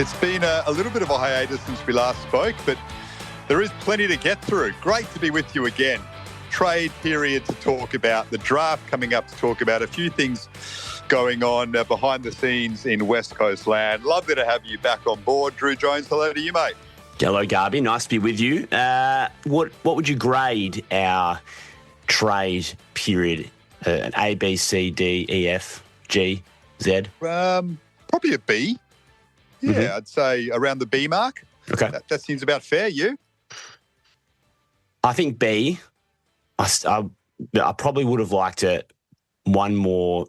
It's been a little bit of a hiatus since we last spoke, but there is plenty to get through. Great to be with you again. Trade period to talk about, the draft coming up to talk about, a few things going on behind the scenes in West Coast land. Lovely to have you back on board. Drew Jones, hello to you, mate. Hello, Garby. Nice to be with you. What would you grade our trade period? An A, B, C, D, E, F, G, Z? Probably a B. Yeah, I'd say around the B mark. Okay. That seems about fair. You? I think B. I probably would have liked one more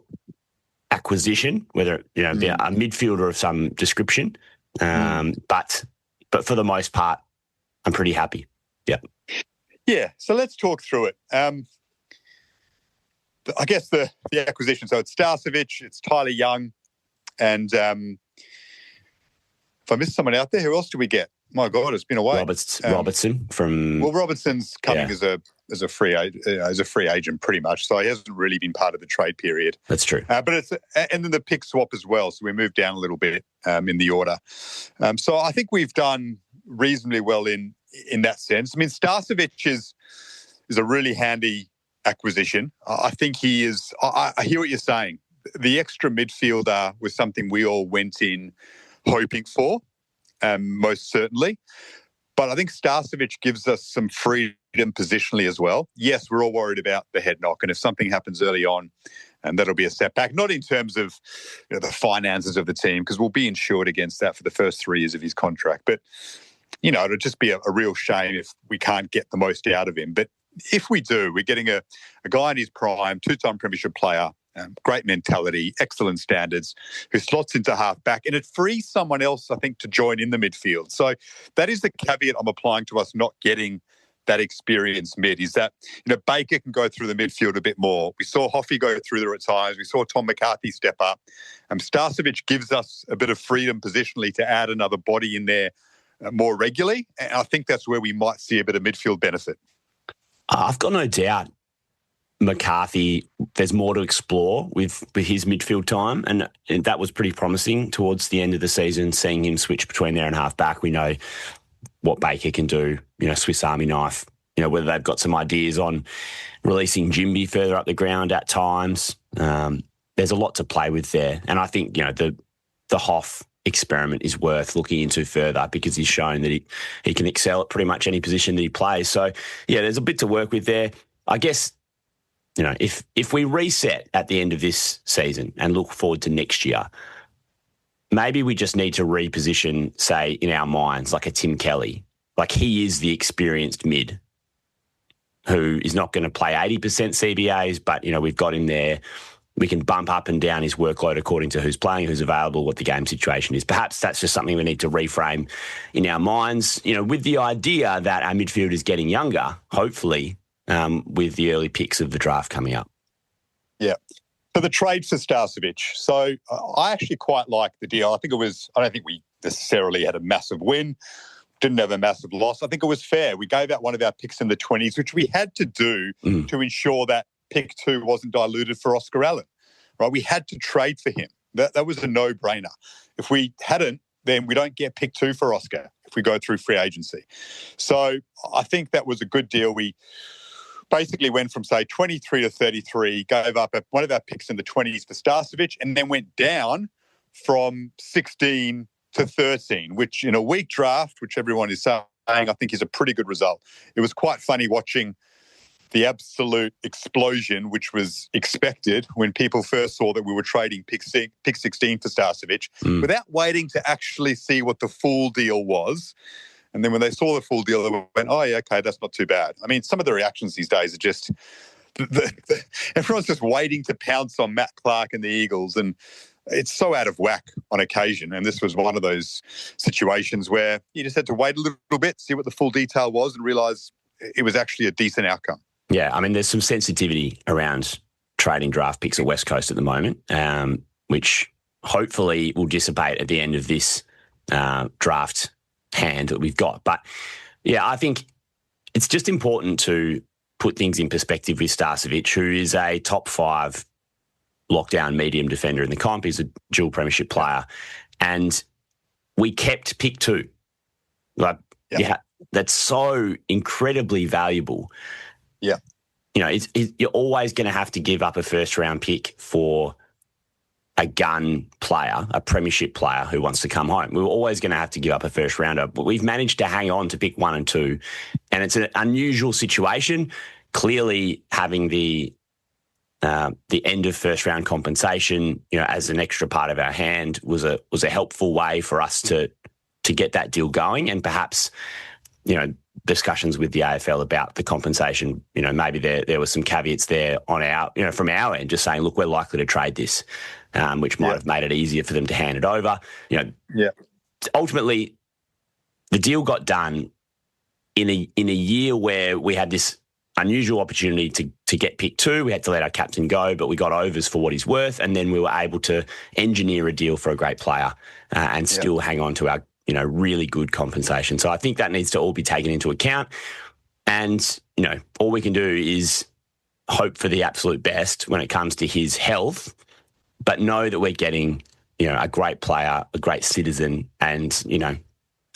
acquisition, whether a midfielder of some description. But for the most part, I'm pretty happy. Yeah. Yeah. So let's talk through it. I guess the acquisition. So it's Starcevic, it's Tyler Young, and if I missed someone out there, who else do we get? My God, it's been a while. Robertson from. Well, Robertson's coming as a free agent, pretty much. So he hasn't really been part of the trade period. That's true. But and then the pick swap as well. So we moved down a little bit in the order. So I think we've done reasonably well in that sense. I mean, Starcevic is a really handy acquisition. I think he is. I hear what you're saying. The extra midfielder was something we all went in hoping for, most certainly. But I think Starcevic gives us some freedom positionally as well. Yes, we're all worried about the head knock, and if something happens early on, and that'll be a setback, not in terms of the finances of the team, because we'll be insured against that for the first 3 years of his contract. But, it'll just be a real shame if we can't get the most out of him. But if we do, we're getting a guy in his prime, two-time premiership player, great mentality, excellent standards, who slots into half-back, and it frees someone else, I think, to join in the midfield. So that is the caveat I'm applying to us not getting that experienced mid, is that, Baker can go through the midfield a bit more. We saw Hoffey go through there at times. We saw Tom McCarthy step up. Starcevic gives us a bit of freedom positionally to add another body in there more regularly, and I think that's where we might see a bit of midfield benefit. I've got no doubt McCarthy, there's more to explore with his midfield time, and that was pretty promising towards the end of the season, seeing him switch between there and half-back. We know what Baker can do, Swiss Army knife, whether they've got some ideas on releasing Jimby further up the ground at times. There's a lot to play with there. And I think, the Hoff experiment is worth looking into further, because he's shown that he can excel at pretty much any position that he plays. So, yeah, there's a bit to work with there. I guess, if we reset at the end of this season and look forward to next year, maybe we just need to reposition, say, in our minds, like a Tim Kelly. Like, he is the experienced mid who is not going to play 80% CBAs, but, we've got him there. We can bump up and down his workload according to who's playing, who's available, what the game situation is. Perhaps that's just something we need to reframe in our minds, with the idea that our midfield is getting younger, hopefully, with the early picks of the draft coming up. Yeah. So the trade for Starcevic. So I actually quite like the deal. I don't think we necessarily had a massive win, didn't have a massive loss. I think it was fair. We gave out one of our picks in the 20s, which we had to do to ensure that pick 2 wasn't diluted for Oscar Allen. Right? We had to trade for him. That was a no-brainer. If we hadn't, then we don't get pick 2 for Oscar if we go through free agency. So I think that was a good deal. We basically went from, say, 23 to 33, gave up one of our picks in the 20s for Starcevic, and then went down from 16 to 13, which in a weak draft, which everyone is saying, I think is a pretty good result. It was quite funny watching the absolute explosion, which was expected when people first saw that we were trading pick 16 for Starcevic, without waiting to actually see what the full deal was. And then when they saw the full deal, they went, oh, yeah, okay, that's not too bad. I mean, some of the reactions these days are just, everyone's just waiting to pounce on Matt Clark and the Eagles, and it's so out of whack on occasion. And this was one of those situations where you just had to wait a little bit, see what the full detail was, and realise it was actually a decent outcome. Yeah, I mean, there's some sensitivity around trading draft picks at West Coast at the moment, which hopefully will dissipate at the end of this draft hand that we've got. But yeah, I think it's just important to put things in perspective with Starcevic, who is a top 5 lockdown medium defender in the comp. He's a dual premiership player. And we kept pick 2. Like, yeah, that's so incredibly valuable. Yeah. You know, you're always going to have to give up a first-round pick for a gun player, a premiership player who wants to come home. We're always going to have to give up a first-rounder. But we've managed to hang on to pick 1 and 2, and it's an unusual situation. Clearly, having the end of first-round compensation, you know, as an extra part of our hand was a helpful way for us to get that deal going, and perhaps, you know, discussions with the AFL about the compensation, you know, maybe there were some caveats there on our, you know, from our end, just saying, look, we're likely to trade this, which might have made it easier for them to hand it over. You know, ultimately, the deal got done in a year where we had this unusual opportunity to get pick 2. We had to let our captain go, but we got overs for what he's worth, and then we were able to engineer a deal for a great player and still hang on to our, you know, really good compensation. So I think that needs to all be taken into account. And, you know, all we can do is hope for the absolute best when it comes to his health, but know that we're getting, you know, a great player, a great citizen, and, you know,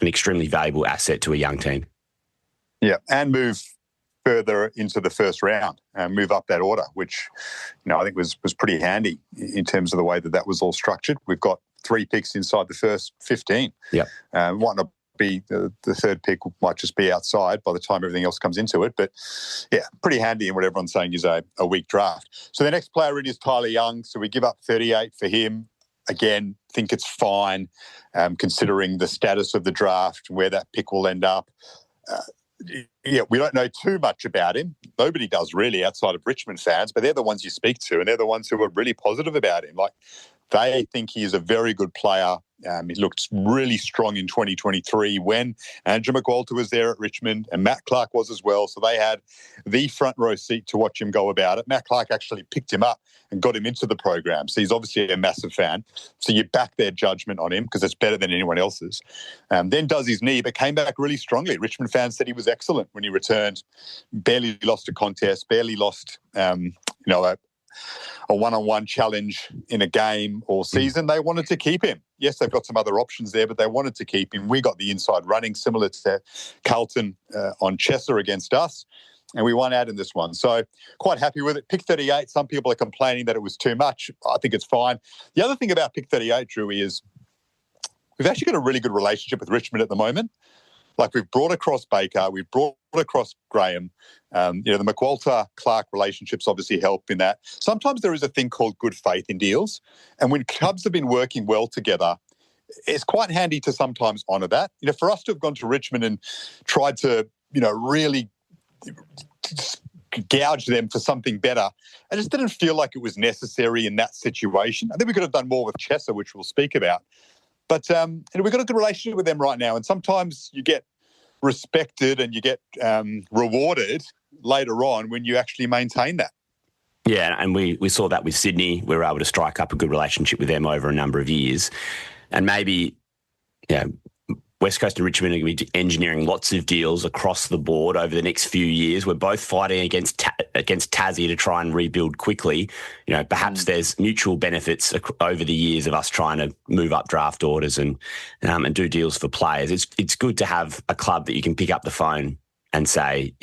an extremely valuable asset to a young team. Yeah, and move further into the first round and move up that order, which, you know, I think was pretty handy in terms of the way that was all structured. We've got 3 picks inside the first 15. Yeah. Might not be the third pick, might just be outside by the time everything else comes into it. But, yeah, pretty handy in what everyone's saying is a weak draft. So the next player in is Tyler Young. So we give up 38 for him. Again, think it's fine considering the status of the draft, where that pick will end up. Yeah, we don't know too much about him. Nobody does really outside of Richmond fans, but they're the ones you speak to, and they're the ones who are really positive about him. Like, they think he is a very good player. He looked really strong in 2023 when Andrew McWalter was there at Richmond, and Matt Clark was as well. So they had the front row seat to watch him go about it. Matt Clark actually picked him up and got him into the program. So he's obviously a massive fan. So you back their judgment on him because it's better than anyone else's. Then does his knee, but came back really strongly. Richmond fans said he was excellent when he returned. Barely lost a contest, barely lost, a one-on-one challenge in a game or season. They wanted to keep him. Yes, they've got some other options there, but they wanted to keep him. We got the inside running similar to Carlton on Chesser against us, and we won out in this one. So quite happy with it. Pick 38, some people are complaining that it was too much. I think it's fine. The other thing about pick 38, Drew, is we've actually got a really good relationship with Richmond at the moment. Like, we've brought across Baker, we've brought across Graham. The McWalter-Clark relationships obviously help in that. Sometimes there is a thing called good faith in deals. And when clubs have been working well together, it's quite handy to sometimes honour that. You know, for us to have gone to Richmond and tried to, really gouge them for something better, I just didn't feel like it was necessary in that situation. I think we could have done more with Chesser, which we'll speak about. But we've got a good relationship with them right now. And sometimes you get respected and you get rewarded later on when you actually maintain that. Yeah, and we saw that with Sydney. We were able to strike up a good relationship with them over a number of years. And maybe, West Coast and Richmond are going to be engineering lots of deals across the board over the next few years. We're both fighting against Tassie to try and rebuild quickly. Perhaps there's mutual benefits over the years of us trying to move up draft orders and do deals for players. It's good to have a club that you can pick up the phone and say,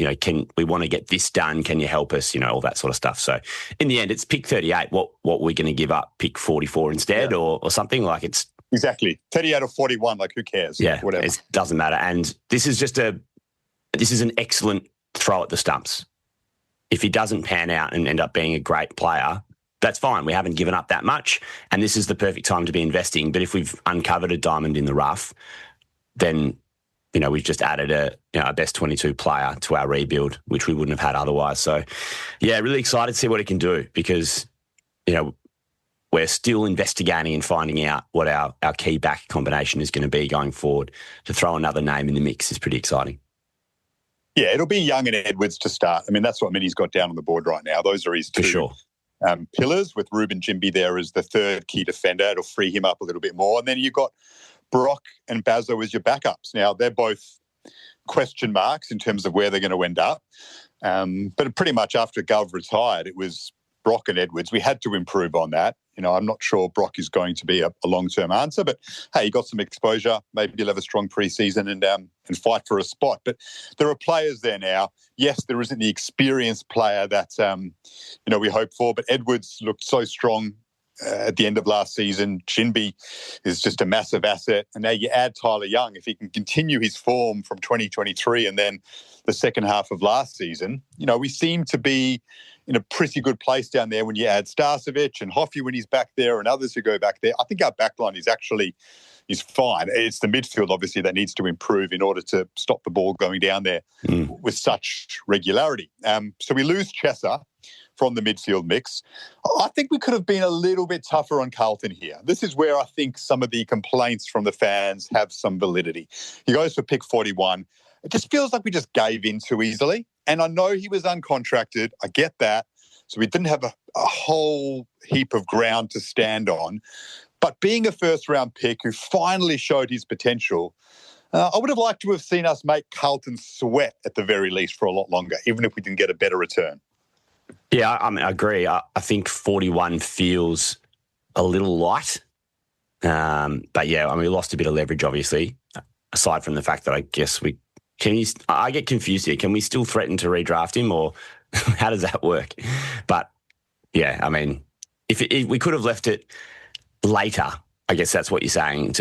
we want to get this done? Can you help us? All that sort of stuff. So in the end, it's pick 38. What we're going to give up, pick 44 instead, or something like it's. Exactly. 38 or 41, like, who cares? Yeah, whatever. It doesn't matter. And this is an excellent throw at the stumps. If he doesn't pan out and end up being a great player, that's fine. We haven't given up that much, and this is the perfect time to be investing. But if we've uncovered a diamond in the rough, then, we've just added a best 22 player to our rebuild, which we wouldn't have had otherwise. So, yeah, really excited to see what he can do because, we're still investigating and finding out what our key back combination is going to be going forward. To throw another name in the mix is pretty exciting. Yeah, it'll be Young and Edwards to start. I mean, that's what Minnie's got down on the board right now. Those are his two pillars, with Ruben Jimby there as the third key defender. It'll free him up a little bit more. And then you've got Brock and Bazzo as your backups. Now, they're both question marks in terms of where they're going to end up. But pretty much after Gov retired, it was Brock and Edwards. We had to improve on that. I'm not sure Brock is going to be a long-term answer, but hey, he got some exposure. Maybe he'll have a strong preseason and fight for a spot. But there are players there now. Yes, there isn't the experienced player that we hope for, but Edwards looked so strong at the end of last season. Shinby is just a massive asset. And now you add Tyler Young. If he can continue his form from 2023 and then the second half of last season, we seem to be in a pretty good place down there when you add Starcevic and Hoffy when he's back there and others who go back there. I think our backline is fine. It's the midfield, obviously, that needs to improve in order to stop the ball going down there with such regularity. So we lose Chesser from the midfield mix. I think we could have been a little bit tougher on Carlton here. This is where I think some of the complaints from the fans have some validity. He goes for pick 41. It just feels like we just gave in too easily. And I know he was uncontracted. I get that. So we didn't have a whole heap of ground to stand on. But being a first-round pick who finally showed his potential, I would have liked to have seen us make Carlton sweat at the very least for a lot longer, even if we didn't get a better return. Yeah, I agree. I think 41 feels a little light. But yeah, we lost a bit of leverage, obviously, aside from the fact that I guess I get confused here. Can we still threaten to redraft him, or how does that work? But yeah, if we could have left it later, I guess that's what you're saying,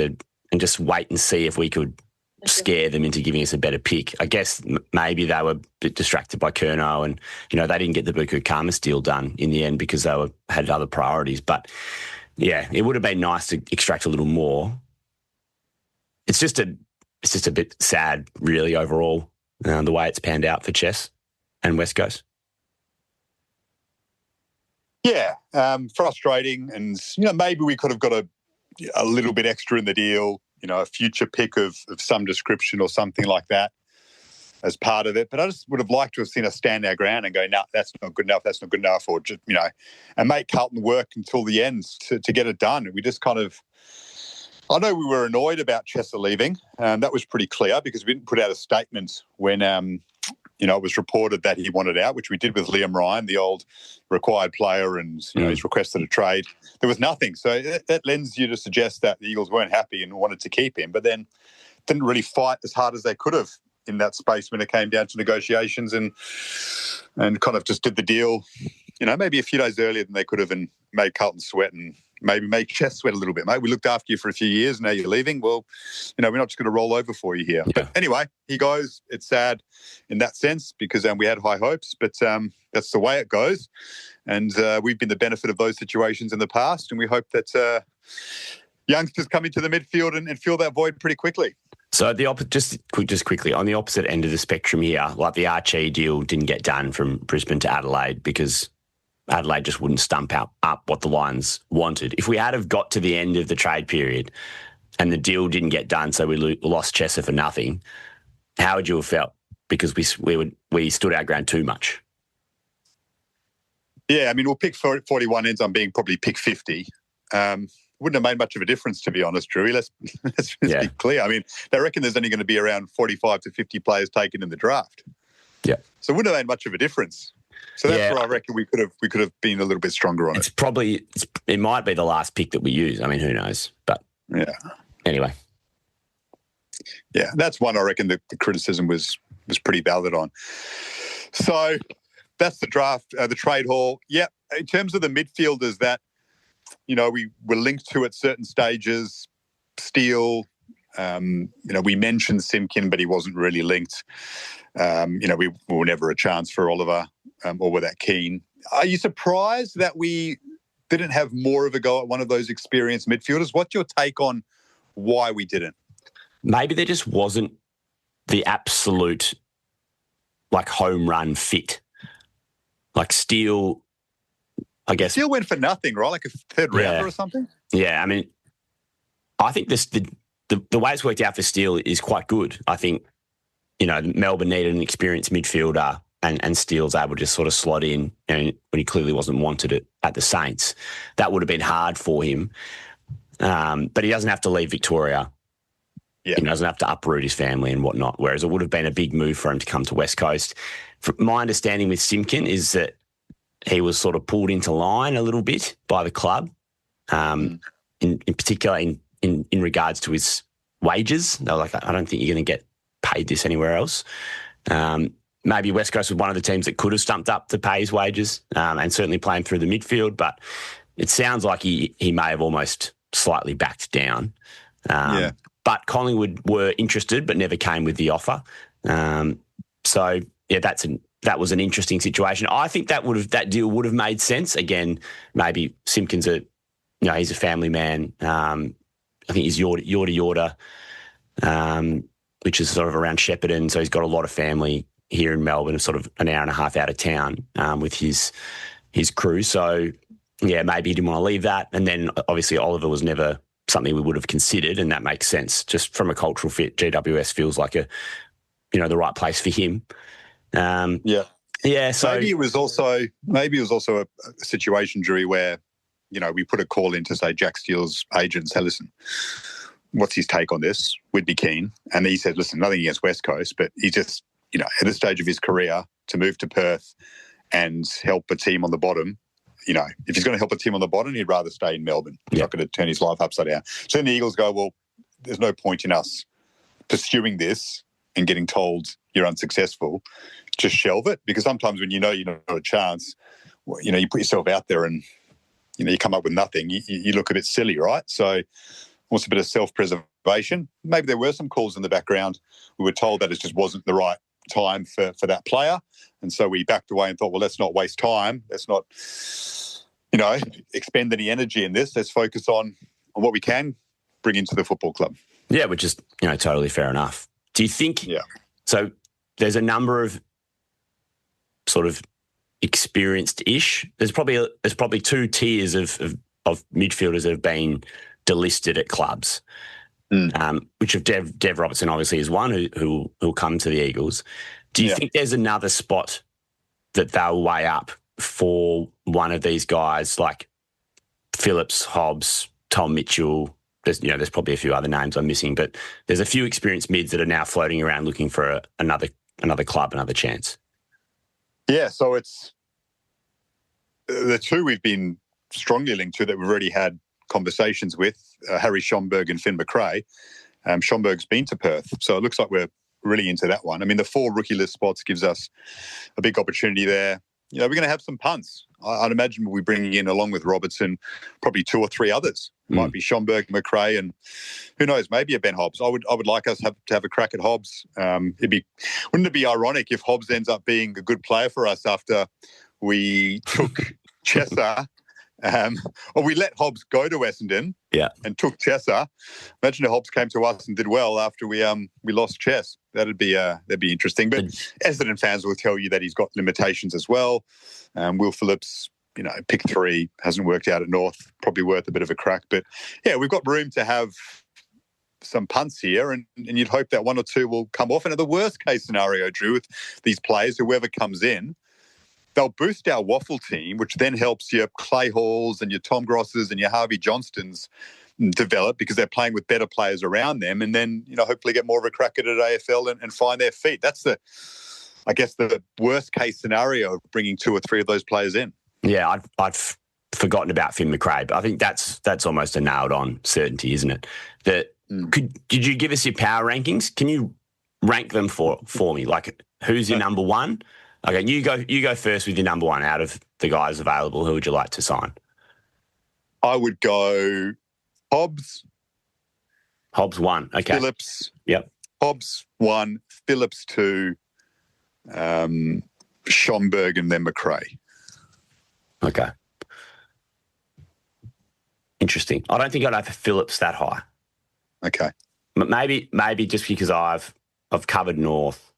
and just wait and see if we could scare them into giving us a better pick. I guess maybe they were a bit distracted by Curnow and, they didn't get the Buku Khamis deal done in the end because they had other priorities. But yeah, it would have been nice to extract a little more. It's just a bit sad, really, overall, the way it's panned out for Chess and West Coast. Yeah, frustrating. And, maybe we could have got a little bit extra in the deal, a future pick of some description or something like that as part of it. But I just would have liked to have seen us stand our ground and go, no, that's not good enough, or just, and make Carlton work until the end to get it done. And we just kind of, I know we were annoyed about Chesser leaving. That was pretty clear because we didn't put out a statement when, it was reported that he wanted out, which we did with Liam Ryan, the old required player, and he's requested a trade. There was nothing. So that lends you to suggest that the Eagles weren't happy and wanted to keep him, but then didn't really fight as hard as they could have in that space when it came down to negotiations and kind of just did the deal, maybe a few days earlier than they could have and made Carlton sweat and maybe make Chess sweat a little bit, mate. We looked after you for a few years. Now you're leaving. Well, we're not just going to roll over for you here. Yeah. But anyway, he goes. It's sad in that sense because we had high hopes, but that's the way it goes. And we've been the benefit of those situations in the past, and we hope that youngsters come into the midfield and fill that void pretty quickly. So just quickly, on the opposite end of the spectrum here, like the Archie deal didn't get done from Brisbane to Adelaide because Adelaide just wouldn't stump up what the Lions wanted. If we had have got to the end of the trade period and the deal didn't get done, so we lost Chesser for nothing, how would you have felt? Because we stood our ground too much. Yeah, we'll pick 41 ends on being probably pick 50. Wouldn't have made much of a difference, to be honest, Drewy. Let's be clear. They reckon there's only going to be around 45 to 50 players taken in the draft. Yeah. So it wouldn't have made much of a difference. So that's where I reckon we could have been a little bit stronger on it. It might be the last pick that we use. Who knows? But yeah. Anyway. Yeah, that's one I reckon the criticism was pretty valid on. So that's the draft, the trade haul. Yeah, in terms of the midfielders that, we were linked to at certain stages, Steele, we mentioned Simkin, but he wasn't really linked. We were never a chance for Oliver or were that keen. Are you surprised that we didn't have more of a go at one of those experienced midfielders? What's your take on why we didn't? Maybe there just wasn't the absolute home run fit. Like Steele, I guess. Steele went for nothing, right? Like a third rounder or something? Yeah, I think the way it's worked out for Steele is quite good. I think, Melbourne needed an experienced midfielder and Steele's able to just sort of slot in when he clearly wasn't wanted at the Saints. That would have been hard for him. But he doesn't have to leave Victoria. Yeah. He doesn't have to uproot his family and whatnot, whereas it would have been a big move for him to come to West Coast. From my understanding with Simkin is that he was sort of pulled into line a little bit by the club, in particular in regards to his wages. They were like, I don't think you're going to get paid this anywhere else. Maybe West Coast was one of the teams that could have stumped up to pay his wages, and certainly playing through the midfield, but it sounds like he may have almost slightly backed down. But Collingwood were interested but never came with the offer. So, yeah, that was an interesting situation. I think that deal would have made sense. Again, maybe Simpkins, he's a family man. I think he's Yorta, which is sort of around Shepparton. So he's got a lot of family here in Melbourne, sort of an hour and a half out of town with his crew. So, yeah, maybe he didn't want to leave that. And then obviously Oliver was never something we would have considered, and that makes sense. Just from a cultural fit, GWS feels like the right place for him. Yeah. So maybe it was also a situation, Drew, where we put a call in to say Jack Steele's agent said, listen, what's his take on this? We'd be keen. And he said, listen, nothing against West Coast, but he just, at this stage of his career, to move to Perth and help a team on the bottom, if he's going to help a team on the bottom, he'd rather stay in Melbourne. He's not going to turn his life upside down. So then the Eagles go, well, there's no point in us pursuing this and getting told you're unsuccessful. Just shelve it, because sometimes when you're not a chance, you put yourself out there and you come up with nothing. You look a bit silly, right? So also a bit of self-preservation. Maybe there were some calls in the background. We were told that it just wasn't the right time for that player, and so we backed away and thought, well, let's not waste time. Let's not, expend any energy in this. Let's focus on what we can bring into the football club. Yeah, which is totally fair enough. Do you think? Yeah. So there's a number of sort of experienced-ish. There's probably two tiers of midfielders that have been delisted at clubs, which of Dev Robertson obviously is one who'll come to the Eagles. Do you think there's another spot that they'll weigh up for one of these guys like Phillips, Hobbs, Tom Mitchell? There's probably a few other names I'm missing, but there's a few experienced mids that are now floating around looking for another club, another chance. Yeah, so it's the two we've been strongly linked to that we've already had conversations with, Harry Schomburg and Finn McRae. Schomburg's been to Perth, so it looks like we're really into that one. I mean, the 4 rookie list spots gives us a big opportunity there. We're going to have some punts. I'd imagine we'll be bringing in, along with Robertson, probably 2 or 3 others. Might be Schomburg, McRae, and who knows, maybe a Ben Hobbs. I would like us to have a crack at Hobbs. Wouldn't it be ironic if Hobbs ends up being a good player for us after we took Chesser, or we let Hobbs go to Essendon and took Chesser? Imagine if Hobbs came to us and did well after we lost Chess. That'd be interesting. But Essendon fans will tell you that he's got limitations as well. Will Phillips, pick 3, hasn't worked out at North, probably worth a bit of a crack. But yeah, we've got room to have some punts here, and you'd hope that 1 or 2 will come off. And at the worst case scenario, Drew, with these players, whoever comes in, they'll boost our waffle team, which then helps your Clay Halls and your Tom Grosses and your Harvey Johnstons develop, because they're playing with better players around them, and then hopefully get more of a crack at it at AFL and find their feet. That's the worst case scenario of bringing 2 or 3 of those players in. Yeah, I've forgotten about Finn McRae, but I think that's almost a nailed on certainty, isn't it? Did you give us your power rankings? Can you rank them for me? Like, who's your number 1? Okay, you go first with your number 1 out of the guys available. Who would you like to sign? I would go Hobbs. Hobbs 1. Okay. Phillips. Yep. Hobbs 1. Phillips 2. Schomburg and then McRae. Okay. Interesting. I don't think I'd have Phillips that high. Okay. But maybe just because I've covered North,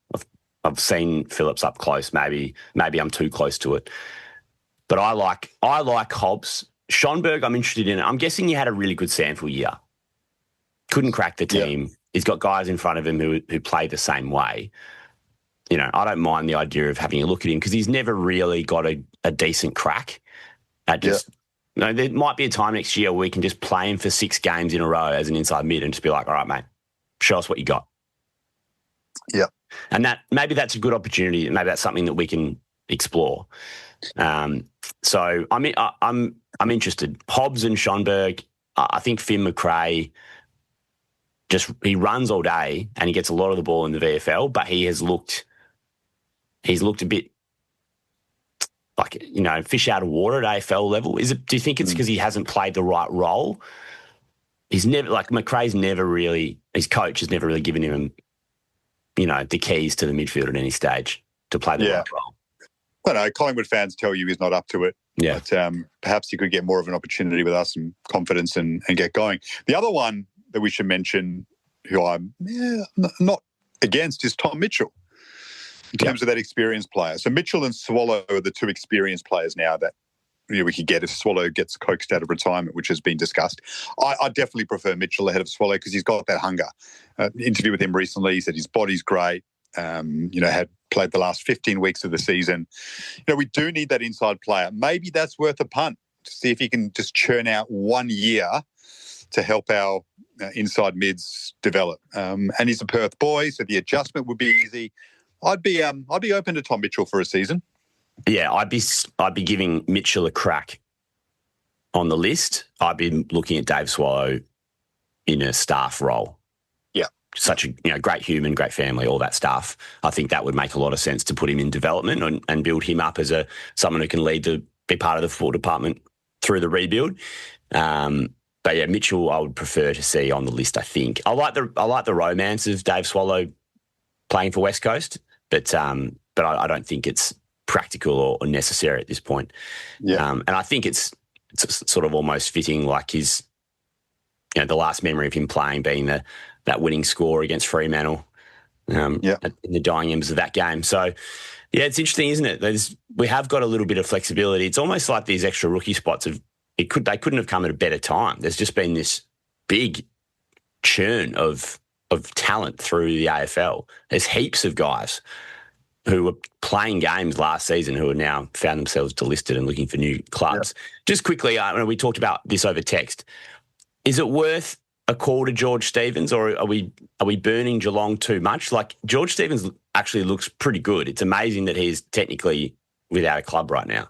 I've seen Phillips up close. Maybe I'm too close to it. But I like Hobbs. Schomburg, I'm interested in. I'm guessing he had a really good sample year. Couldn't crack the team. Yeah. He's got guys in front of him who play the same way. I don't mind the idea of having a look at him, because he's never really got a decent crack at just. There might be a time next year where we can just play him for 6 games in a row as an inside mid and just be like, all right, mate, show us what you got. Yeah. And maybe that's a good opportunity. Maybe that's something that we can explore. So I'm interested. Hobbs and Schonberg, I think Finn McRae, he runs all day and he gets a lot of the ball in the VFL, but he's looked a bit like, fish out of water at AFL level. Do you think it's because he hasn't played the right role? He's never, McRae's never really, his coach has never really given him, the keys to the midfield at any stage to play the right role. I don't know. Collingwood fans tell you he's not up to it. Yeah. But perhaps he could get more of an opportunity with us and confidence and get going. The other one that we should mention, who I'm not against, is Tom Mitchell in terms of that experienced player. So Mitchell and Swallow are the two experienced players now that we could get if Swallow gets coaxed out of retirement, which has been discussed. I definitely prefer Mitchell ahead of Swallow because he's got that hunger. Interview with him recently, he said his body's great. Had played the last 15 weeks of the season. We do need that inside player. Maybe that's worth a punt to see if he can just churn out 1 year to help our inside mids develop. And he's a Perth boy, so the adjustment would be easy. I'd be open to Tom Mitchell for a season. Yeah, I'd be giving Mitchell a crack on the list. I'd be looking at Dave Swallow in a staff role. Yeah. Such a great human, great family, all that stuff. I think that would make a lot of sense to put him in development and build him up as someone who can be part of the football department through the rebuild. But yeah, Mitchell I would prefer to see on the list, I think. I like the romance of Dave Swallow playing for West Coast, but I don't think it's practical or necessary at this point. Yeah. And I think it's sort of almost fitting, like his, the last memory of him playing being that winning score against Fremantle in the dying embers of that game. So, yeah, it's interesting, isn't it? We have got a little bit of flexibility. It's almost like these extra rookie spots they couldn't have come at a better time. There's just been this big churn of talent through the AFL. There's heaps of guys who were playing games last season who are now found themselves delisted and looking for new clubs. Yeah. Just quickly, we talked about this over text. Is it worth a call to George Stevens, or are we burning Geelong too much? Like, George Stevens actually looks pretty good. It's amazing that he's technically without a club right now.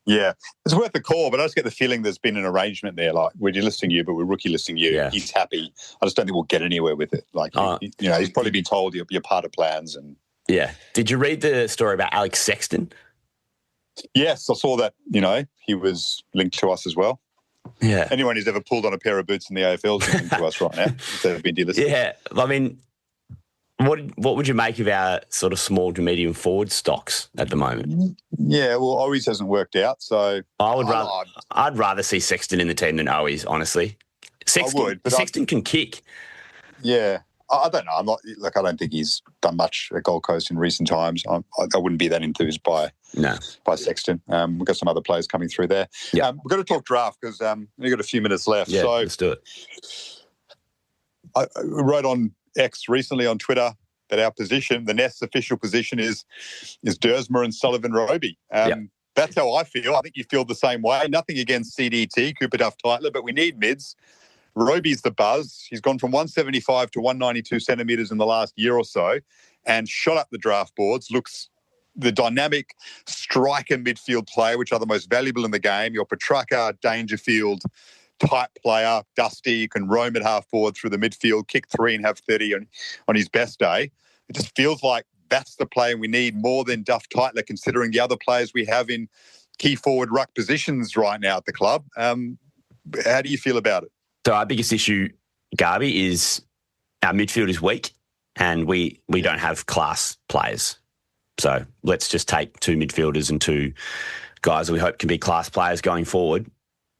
Yeah, it's worth a call, but I just get the feeling there's been an arrangement there. Like, we're delisting you, but we're rookie listing you. Yeah. He's happy. I just don't think we'll get anywhere with it. Like, he's probably been told you're part of plans. And yeah. Did you read the story about Alex Sexton? Yes, I saw that. He was linked to us as well. Yeah. Anyone who's ever pulled on a pair of boots in the AFL is linked to us right now. Instead of being delisted. Yeah, I mean, what would you make of our sort of small to medium forward stocks at the moment? Yeah, well, Owies hasn't worked out, so I'd rather see Sexton in the team than Owies, honestly. Sexton can kick. Yeah, I don't know. I don't think he's done much at Gold Coast in recent times. I wouldn't be that enthused by Sexton. We've got some other players coming through there. Yeah. We've got to talk draft because we've got a few minutes left. Yeah, so let's do it. I wrote on X recently on Twitter that our position, the Nest's official position, is Dersma and Sullivan Roby. That's how I feel. I think you feel the same way. Nothing against CDT, Cooper Duff Tytler, but we need mids. Roby's the buzz. He's gone from 175 to 192 centimetres in the last year or so and shot up the draft boards. Looks the dynamic striker midfield player, which are the most valuable in the game. Your Petrarca, Dangerfield type player, dusty, can roam at half forward through the midfield, kick 3 and have 30 on his best day. It just feels like that's the player we need more than Duff Tytler, considering the other players we have in key forward ruck positions right now at the club. How do you feel about it? So our biggest issue, Garby, is our midfield is weak and we don't have class players. So let's just take 2 midfielders and 2 guys that we hope can be class players going forward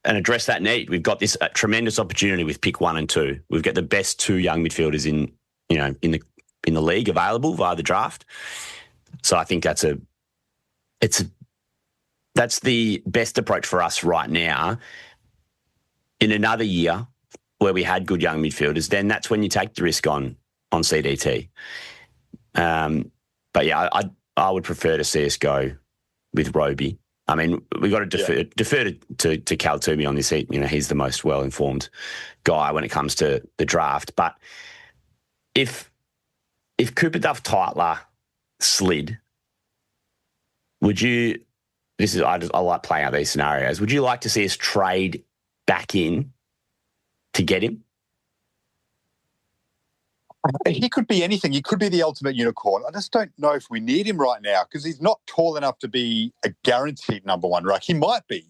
and address that need. We've got this tremendous opportunity with pick 1 and 2. We've got the best 2 young midfielders in the league available via the draft. So I think that's the best approach for us right now. In another year where we had good young midfielders, then that's when you take the risk on CDT. But yeah, I would prefer to see us go with Roby. I mean, we've got to defer to Cal Toomey on this. He's the most well-informed guy when it comes to the draft. But if Cooper Duff Tytler slid Would you? I like playing out these scenarios. Would you like to see us trade back in to get him? He could be anything. He could be the ultimate unicorn. I just don't know if we need him right now because he's not tall enough to be a guaranteed number one ruck. He might be,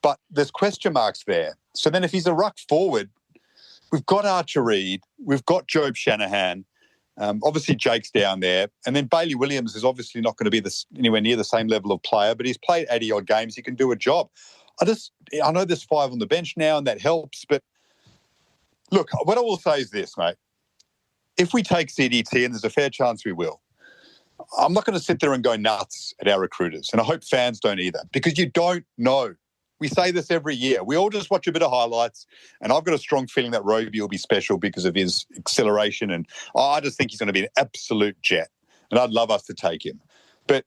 but there's question marks there. So then if he's a ruck forward, we've got Archer Reid, we've got Job Shanahan, obviously Jake's down there, and then Bailey Williams is obviously not going to be anywhere near the same level of player, but he's played 80-odd games. He can do a job. I know there's 5 on the bench now and that helps, but look, what I will say is this, mate. If we take CDT, and there's a fair chance we will, I'm not going to sit there and go nuts at our recruiters, and I hope fans don't either, because you don't know. We say this every year. We all just watch a bit of highlights, and I've got a strong feeling that Roby will be special because of his acceleration, and I just think he's going to be an absolute jet, and I'd love us to take him. But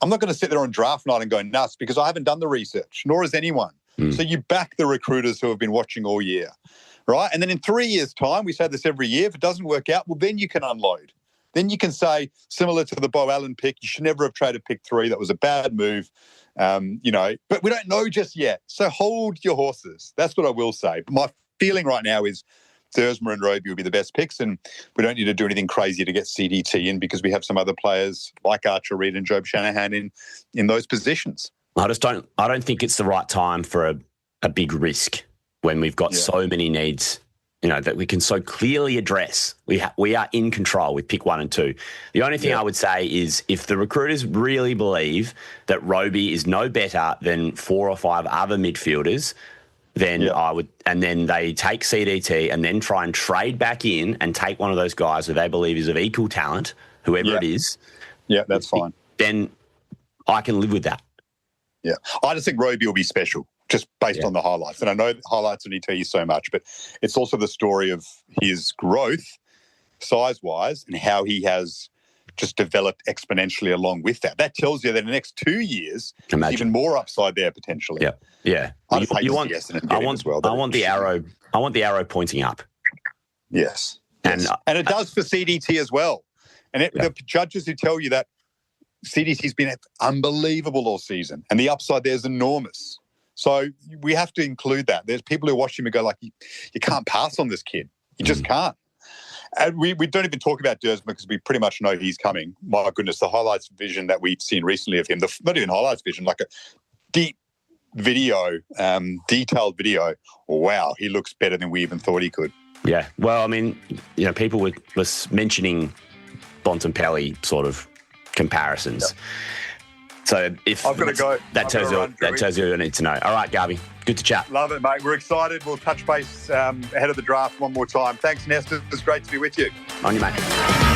I'm not going to sit there on draft night and go nuts because I haven't done the research, nor has anyone. So you back the recruiters who have been watching all year. Right? And then in 3 years' time, we say this every year, if it doesn't work out, well, then you can unload. Then you can say, similar to the Bo Allen pick, you should never have traded pick 3. That was a bad move, but we don't know just yet. So hold your horses. That's what I will say. But my feeling right now is Thursmer and Roby will be the best picks, and we don't need to do anything crazy to get CDT in because we have some other players like Archer Reid and Job Shanahan in those positions. I don't think it's the right time for a big risk when we've got so many needs, that we can so clearly address. We are in control with pick 1 and 2. The only thing I would say is if the recruiters really believe that Roby is no better than 4 or 5 other midfielders, then I would, and then they take CDT and then try and trade back in and take one of those guys who they believe is of equal talent, whoever it is. Yeah, that's fine. Then I can live with that. Yeah. I just think Roby will be special. Just based on the highlights. And I know highlights only tell you so much, but it's also the story of his growth size-wise and how he has just developed exponentially along with that. That tells you that in the next 2 years, there's even more upside there potentially. Yeah, yeah. I want the arrow pointing up. Yes. And it does for CDT as well. And the judges who tell you that CDT's been unbelievable all season and the upside there is enormous. So we have to include that. There's people who watch him and go like, you can't pass on this kid. You just can't. And we don't even talk about Dersma because we pretty much know he's coming. My goodness, the highlights vision that we've seen recently of him, not even highlights vision, like a deep video, detailed video. Wow, he looks better than we even thought he could. Yeah. Well, I mean, people were mentioning Bontempelli sort of comparisons. Yep. So if I've got to go. That tells you what you need to know. All right, Garby. Good to chat. Love it, mate. We're excited. We'll touch base ahead of the draft one more time. Thanks, Nesta. It was great to be with you. On you, mate.